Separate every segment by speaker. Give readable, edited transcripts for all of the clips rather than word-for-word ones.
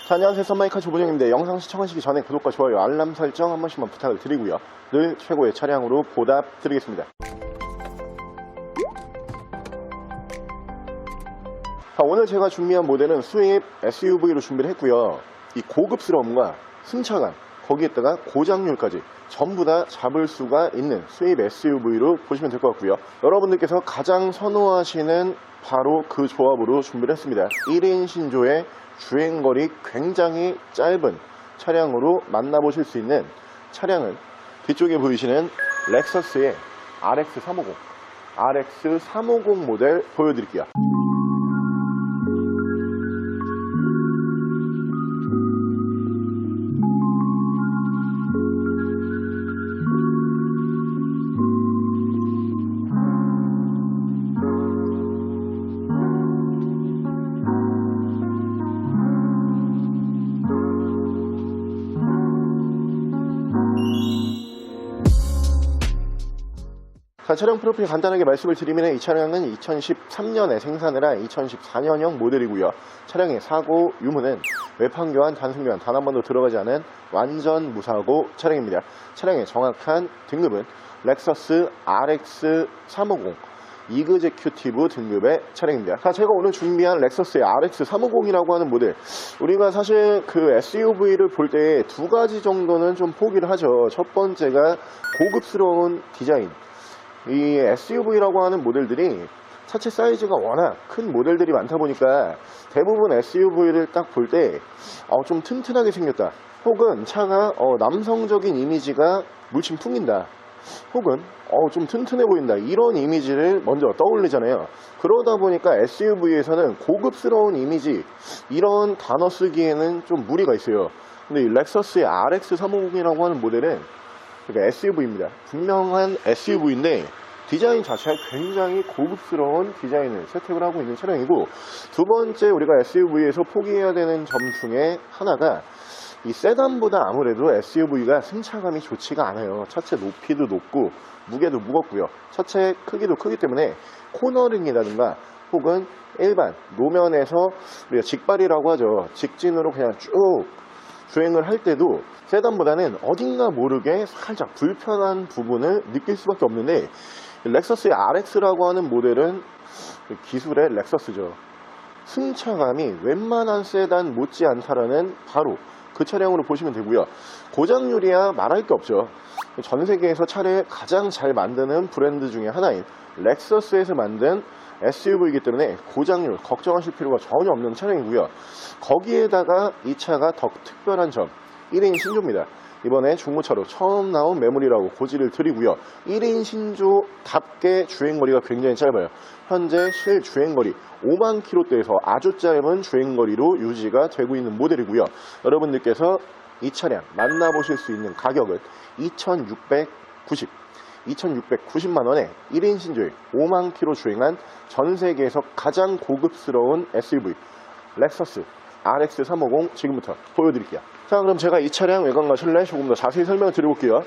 Speaker 1: 자, 안녕하세요. 썬마이카 조보정입니다. 영상 시청하시기 전에 구독과 좋아요, 알람 설정 한 번씩만 부탁을 드리고요. 늘 최고의 차량으로 보답드리겠습니다. 자, 오늘 제가 준비한 모델은 수입 SUV로 준비를 했고요. 이 고급스러움과 승차감, 거기에다가 고장률까지 전부 다 잡을 수가 있는 수입 SUV로 보시면 될 것 같고요. 여러분들께서 가장 선호하시는 바로 그 조합으로 준비를 했습니다. 1인 신조의 주행거리 굉장히 짧은 차량으로 만나보실 수 있는 차량은 뒤쪽에 보이시는 렉서스의 RX350, RX350 모델 보여드릴게요. 자, 차량 프로필 간단하게 말씀을 드리면 이 차량은 2013년에 생산을 한 2014년형 모델이고요. 차량의 사고 유무는 외판 교환, 단순 교환 단 한 번도 들어가지 않은 완전 무사고 차량입니다. 차량의 정확한 등급은 렉서스 RX350 이그제큐티브 등급의 차량입니다. 자, 제가 오늘 준비한 렉서스의 RX350이라고 하는 모델, 우리가 사실 그 SUV를 볼 때 두 가지 정도는 좀 포기를 하죠. 첫 번째가 고급스러운 디자인. 이 SUV라고 하는 모델들이 차체 사이즈가 워낙 큰 모델들이 많다 보니까 대부분 SUV를 딱 볼 때 좀 튼튼하게 생겼다, 혹은 차가 남성적인 이미지가 물씬 풍긴다, 혹은 좀 튼튼해 보인다, 이런 이미지를 먼저 떠올리잖아요. 그러다 보니까 SUV에서는 고급스러운 이미지, 이런 단어 쓰기에는 좀 무리가 있어요. 근데 이 렉서스의 RX350이라고 하는 모델은 그러니까 SUV입니다. 분명한 SUV인데 디자인 자체가 굉장히 고급스러운 디자인을 채택을 하고 있는 차량이고, 두 번째 우리가 SUV에서 포기해야 되는 점 중에 하나가 이 세단보다 아무래도 SUV가 승차감이 좋지가 않아요. 차체 높이도 높고 무게도 무겁고요. 차체 크기도 크기 때문에 코너링이라든가 혹은 일반 노면에서 우리가 직발이라고 하죠. 직진으로 그냥 쭉 주행을 할 때도 세단보다는 어딘가 모르게 살짝 불편한 부분을 느낄 수밖에 없는데, 렉서스의 RX라고 하는 모델은 기술의 렉서스죠. 승차감이 웬만한 세단 못지않다라는 바로 그 차량으로 보시면 되고요. 고장률이야 말할 게 없죠. 전 세계에서 차를 가장 잘 만드는 브랜드 중에 하나인 렉서스에서 만든 SUV이기 때문에 고장률 걱정하실 필요가 전혀 없는 차량이고요. 거기에다가 이 차가 더 특별한 점, 1인 신조입니다. 이번에 중고차로 처음 나온 매물이라고 고지를 드리고요. 1인 신조답게 주행거리가 굉장히 짧아요. 현재 실주행거리 5만 킬로대에서 아주 짧은 주행거리로 유지가 되고 있는 모델이고요. 여러분들께서 이 차량 만나보실 수 있는 가격은 2,690만 원에 1인 신조에 5만 킬로 주행한 전 세계에서 가장 고급스러운 SUV 렉서스 RX350 지금부터 보여드릴게요. 자, 그럼 제가 이 차량 외관과 실내 조금 더 자세히 설명을 드려볼게요.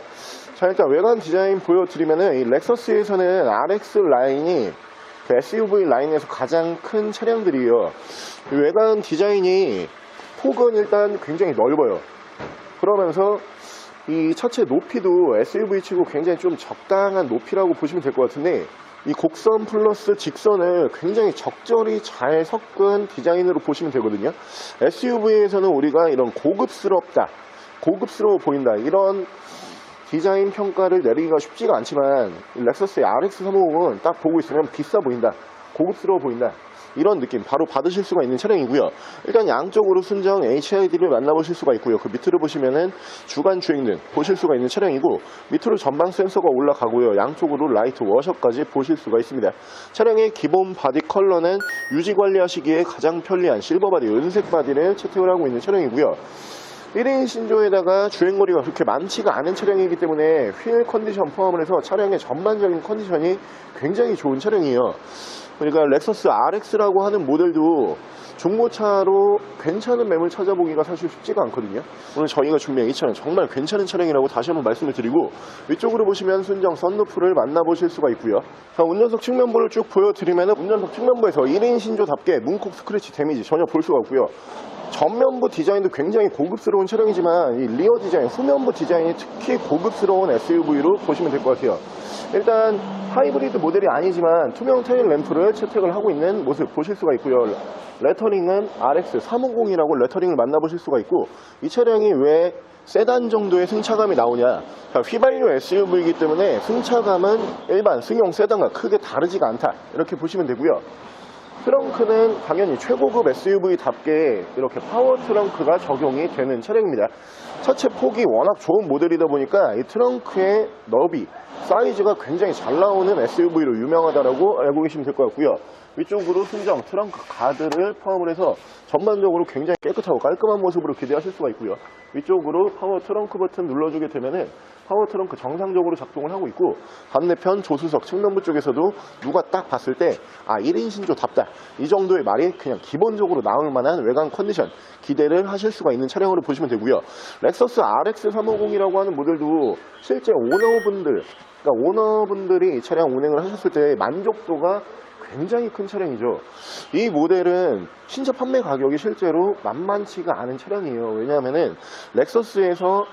Speaker 1: 자, 일단 외관 디자인 보여드리면은 이 렉서스에서는 RX 라인이 그 SUV 라인에서 가장 큰 차량들이에요. 이 외관 디자인이 폭은 일단 굉장히 넓어요. 그러면서 이 차체 높이도 SUV 치고 굉장히 좀 적당한 높이라고 보시면 될 것 같은데, 이 곡선 플러스 직선을 굉장히 적절히 잘 섞은 디자인으로 보시면 되거든요. SUV에서는 우리가 이런 고급스러워 보인다, 이런 디자인 평가를 내리기가 쉽지가 않지만 렉서스의 RX350은 딱 보고 있으면 비싸 보인다, 고급스러워 보인다, 이런 느낌 바로 받으실 수가 있는 차량이고요. 일단 양쪽으로 순정 HID를 만나보실 수가 있고요. 그 밑으로 보시면은 주간 주행등 보실 수가 있는 차량이고, 밑으로 전방 센서가 올라가고요. 양쪽으로 라이트 워셔까지 보실 수가 있습니다. 차량의 기본 바디 컬러는 유지 관리하시기에 가장 편리한 실버 바디, 은색 바디를 채택을 하고 있는 차량이고요. 1인 신조에다가 주행거리가 그렇게 많지가 않은 차량이기 때문에 휠 컨디션 포함을 해서 차량의 전반적인 컨디션이 굉장히 좋은 차량이에요. 그러니까 렉서스 RX라고 하는 모델도 중고차로 괜찮은 매물 찾아보기가 사실 쉽지가 않거든요. 오늘 저희가 준비한 이 차는 정말 괜찮은 차량이라고 다시 한번 말씀을 드리고, 위쪽으로 보시면 순정 썬루프를 만나보실 수가 있고요. 자, 운전석 측면부를 쭉 보여드리면 운전석 측면부에서 1인 신조답게 문콕 스크래치 데미지 전혀 볼 수가 없고요. 전면부 디자인도 굉장히 고급스러운 차량이지만 이 리어 디자인, 후면부 디자인이 특히 고급스러운 SUV로 보시면 될 것 같아요. 일단 하이브리드 모델이 아니지만 투명 테일 램프를 채택을 하고 있는 모습 보실 수가 있고요. 레터링은 RX350이라고 레터링을 만나보실 수가 있고, 이 차량이 왜 세단 정도의 승차감이 나오냐, 휘발유 SUV이기 때문에 승차감은 일반 승용 세단과 크게 다르지가 않다, 이렇게 보시면 되고요. 트렁크는 당연히 최고급 SUV답게 이렇게 파워 트렁크가 적용이 되는 차량입니다. 차체 폭이 워낙 좋은 모델이다 보니까 이 트렁크의 너비, 사이즈가 굉장히 잘 나오는 SUV로 유명하다고 알고 계시면 될 것 같고요. 위쪽으로 순정 트렁크 가드를 포함을 해서 전반적으로 굉장히 깨끗하고 깔끔한 모습으로 기대하실 수가 있고요. 위쪽으로 파워 트렁크 버튼 눌러주게 되면은 파워 트렁크 정상적으로 작동을 하고 있고, 반대편 조수석 측면부 쪽에서도 누가 딱 봤을 때 1인 신조답다, 이 정도의 말이 그냥 기본적으로 나올 만한 외관 컨디션 기대를 하실 수가 있는 차량으로 보시면 되고요. 렉서스 RX350이라고 하는 모델도 실제 오너분들이 이 차량 운행을 하셨을 때 만족도가 굉장히 큰 차량이죠. 이 모델은 신차 판매 가격이 실제로 만만치가 않은 차량이에요. 왜냐하면은 렉서스에서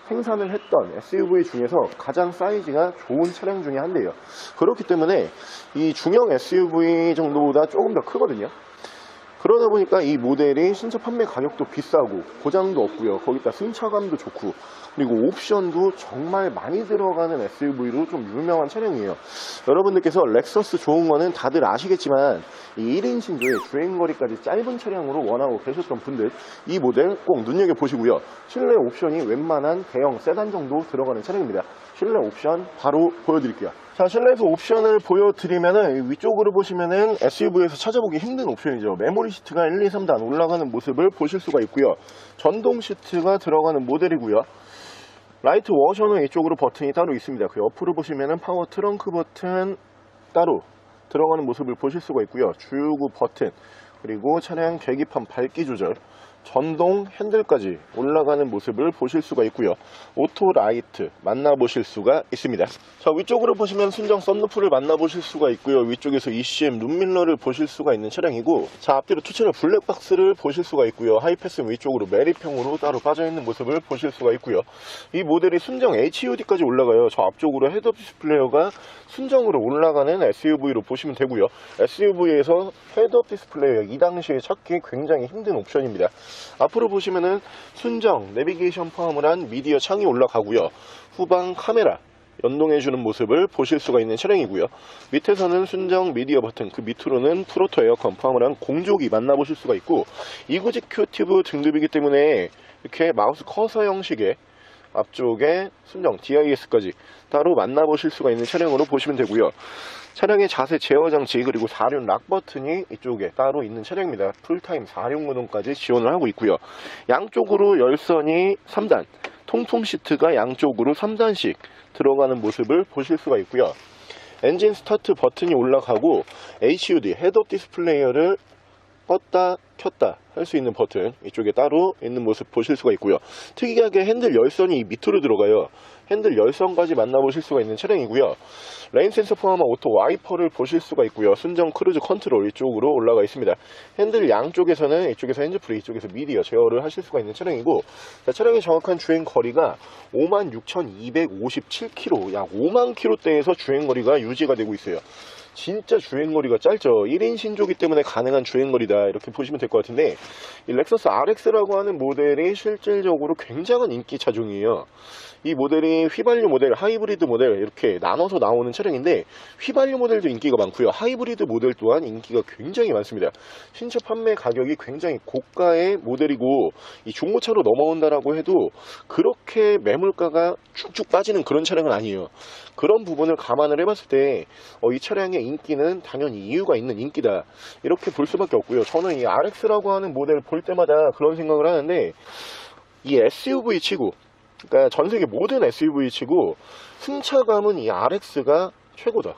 Speaker 1: 생산을 했던 SUV 중에서 가장 사이즈가 좋은 차량 중에 한 대예요. 그렇기 때문에 이 중형 SUV 정도보다 조금 더 크거든요. 그러다 보니까 이 모델이 신차 판매 가격도 비싸고 고장도 없고요. 거기다 승차감도 좋고, 그리고 옵션도 정말 많이 들어가는 SUV로 좀 유명한 차량이에요. 여러분들께서 렉서스 좋은 거는 다들 아시겠지만 이 1인 신조의 주행거리까지 짧은 차량으로 원하고 계셨던 분들, 이 모델 꼭 눈여겨보시고요. 실내 옵션이 웬만한 대형 세단 정도 들어가는 차량입니다. 실내 옵션 바로 보여드릴게요. 자, 실내에서 옵션을 보여드리면은 위쪽으로 보시면은 SUV에서 찾아보기 힘든 옵션이죠. 메모리 시트가 1, 2, 3단 올라가는 모습을 보실 수가 있고요. 전동 시트가 들어가는 모델이고요. 라이트 워셔는 이쪽으로 버튼이 따로 있습니다. 그 옆으로 보시면은 파워 트렁크 버튼 따로 들어가는 모습을 보실 수가 있고요. 주유구 버튼, 그리고 차량 계기판 밝기 조절, 전동 핸들까지 올라가는 모습을 보실 수가 있고요. 오토 라이트 만나보실 수가 있습니다. 자, 위쪽으로 보시면 순정 썬루프를 만나보실 수가 있고요. 위쪽에서 ECM 룸밀러를 보실 수가 있는 차량이고, 자, 앞뒤로 투체로 블랙박스를 보실 수가 있고요. 하이패스 위쪽으로 메리평으로 따로 빠져있는 모습을 보실 수가 있고요. 이 모델이 순정 HUD까지 올라가요. 저 앞쪽으로 헤드업 디스플레이어가 순정으로 올라가는 SUV로 보시면 되고요. SUV에서 헤드업 디스플레이어 이 당시에 찾기 굉장히 힘든 옵션입니다. 앞으로 보시면은 순정 내비게이션 포함을 한 미디어 창이 올라가고요. 후방 카메라 연동해주는 모습을 보실 수가 있는 차량이고요. 밑에서는 순정 미디어 버튼, 그 밑으로는 프로토 에어컨 포함을 한 공조기 만나보실 수가 있고, 이구직 큐티브 등급이기 때문에 이렇게 마우스 커서 형식의 앞쪽에 순정 DIS까지 따로 만나보실 수가 있는 차량으로 보시면 되고요. 차량의 자세 제어 장치, 그리고 4륜 락 버튼이 이쪽에 따로 있는 차량입니다. 풀타임 4륜 구동까지 지원을 하고 있고요. 양쪽으로 열선이 3단, 통풍 시트가 양쪽으로 3단씩 들어가는 모습을 보실 수가 있고요. 엔진 스타트 버튼이 올라가고 HUD 헤드업 디스플레이어를 껐다 켰다 할 수 있는 버튼 이쪽에 따로 있는 모습 보실 수가 있고요. 특이하게 핸들 열선이 밑으로 들어가요. 핸들 열선까지 만나보실 수가 있는 차량이고요. 레인 센서 포함한 오토 와이퍼를 보실 수가 있고요. 순정 크루즈 컨트롤 이쪽으로 올라가 있습니다. 핸들 양쪽에서는 이쪽에서 핸즈프리, 이쪽에서 미디어 제어를 하실 수가 있는 차량이고, 자, 차량의 정확한 주행 거리가 56,257km, 약 5만 km대에서 주행거리가 유지가 되고 있어요. 진짜 주행거리가 짧죠. 1인 신조기 때문에 가능한 주행거리다, 이렇게 보시면 될 것 같은데, 이 렉서스 RX라고 하는 모델이 실질적으로 굉장한 인기 차종이에요. 이 모델이 휘발유 모델, 하이브리드 모델 이렇게 나눠서 나오는 차량인데, 휘발유 모델도 인기가 많고요. 하이브리드 모델 또한 인기가 굉장히 많습니다. 신차 판매 가격이 굉장히 고가의 모델이고, 이 중고차로 넘어온다라고 해도 그렇게 매물가가 쭉쭉 빠지는 그런 차량은 아니에요. 그런 부분을 감안을 해봤을 때 이 차량의 인기는 당연히 이유가 있는 인기다, 이렇게 볼 수밖에 없고요. 저는 이 RX라고 하는 모델을 볼 때마다 그런 생각을 하는데, 이 SUV 치고, 그러니까 전세계 모든 SUV 치고 승차감은 이 RX가 최고다.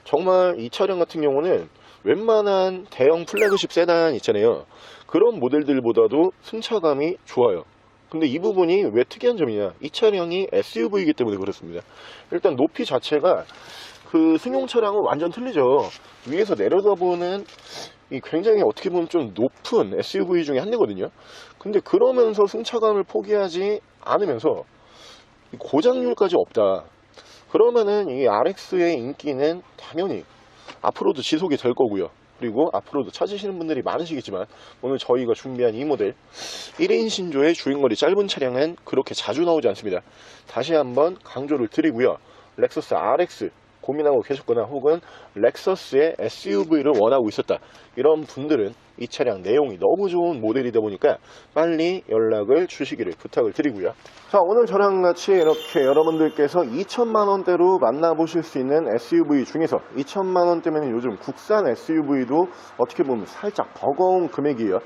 Speaker 1: 정말 이 차량 같은 경우는 웬만한 대형 플래그십 세단 있잖아요. 그런 모델들보다도 승차감이 좋아요. 근데 이 부분이 왜 특이한 점이냐, 이 차량이 SUV이기 때문에 그렇습니다. 일단 높이 자체가 그 승용 차량은 완전 틀리죠. 위에서 내려다보는 이 굉장히 어떻게 보면 좀 높은 SUV 중에 한 대거든요. 근데 그러면서 승차감을 포기하지 않으면서 고장률까지 없다. 그러면은 이 RX의 인기는 당연히 앞으로도 지속이 될 거고요. 그리고 앞으로도 찾으시는 분들이 많으시겠지만 오늘 저희가 준비한 이 모델 1인 신조의 주행거리 짧은 차량은 그렇게 자주 나오지 않습니다. 다시 한번 강조를 드리고요. 렉서스 RX 고민하고 계셨거나 혹은 렉서스의 SUV를 원하고 있었다, 이런 분들은 이 차량 내용이 너무 좋은 모델이다 보니까 빨리 연락을 주시기를 부탁을 드리고요. 자, 오늘 저랑 같이 이렇게 여러분들께서 2천만원대로 만나보실 수 있는 SUV 중에서 2천만원대면 요즘 국산 SUV도 어떻게 보면 살짝 버거운 금액이에요.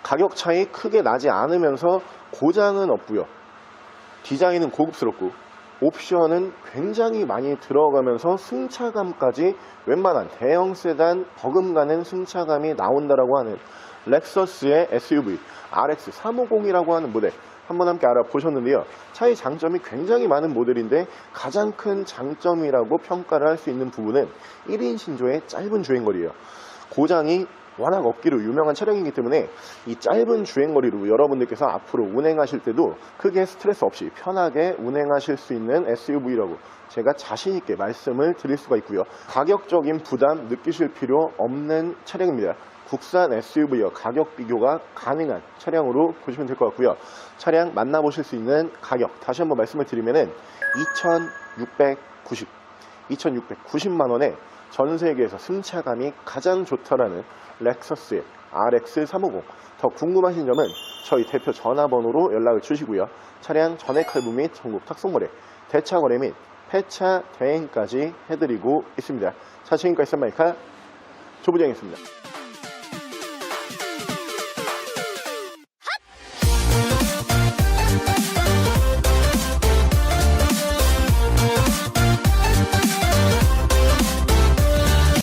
Speaker 1: 가격 차이 크게 나지 않으면서 고장은 없고요, 디자인은 고급스럽고 옵션은 굉장히 많이 들어가면서 승차감까지 웬만한 대형 세단 버금가는 승차감이 나온다라고 하는 렉서스의 SUV RX350이라고 하는 모델 한번 함께 알아보셨는데요. 차의 장점이 굉장히 많은 모델인데 가장 큰 장점이라고 평가를 할 수 있는 부분은 1인 신조의 짧은 주행거리예요. 고장이 워낙 없기로 유명한 차량이기 때문에 이 짧은 주행거리로 여러분들께서 앞으로 운행하실 때도 크게 스트레스 없이 편하게 운행하실 수 있는 SUV라고 제가 자신있게 말씀을 드릴 수가 있고요. 가격적인 부담 느끼실 필요 없는 차량입니다. 국산 SUV와 가격 비교가 가능한 차량으로 보시면 될 것 같고요. 차량 만나보실 수 있는 가격 다시 한번 말씀을 드리면은 2,690만원에 전 세계에서 승차감이 가장 좋다라는 렉서스의 RX350. 더 궁금하신 점은 저희 대표 전화번호로 연락을 주시고요. 차량 전액 할부 및 전국 탁송거래, 대차 거래 및 폐차 대행까지 해드리고 있습니다. 자, 지금까지 썬마이카 조부장이었습니다.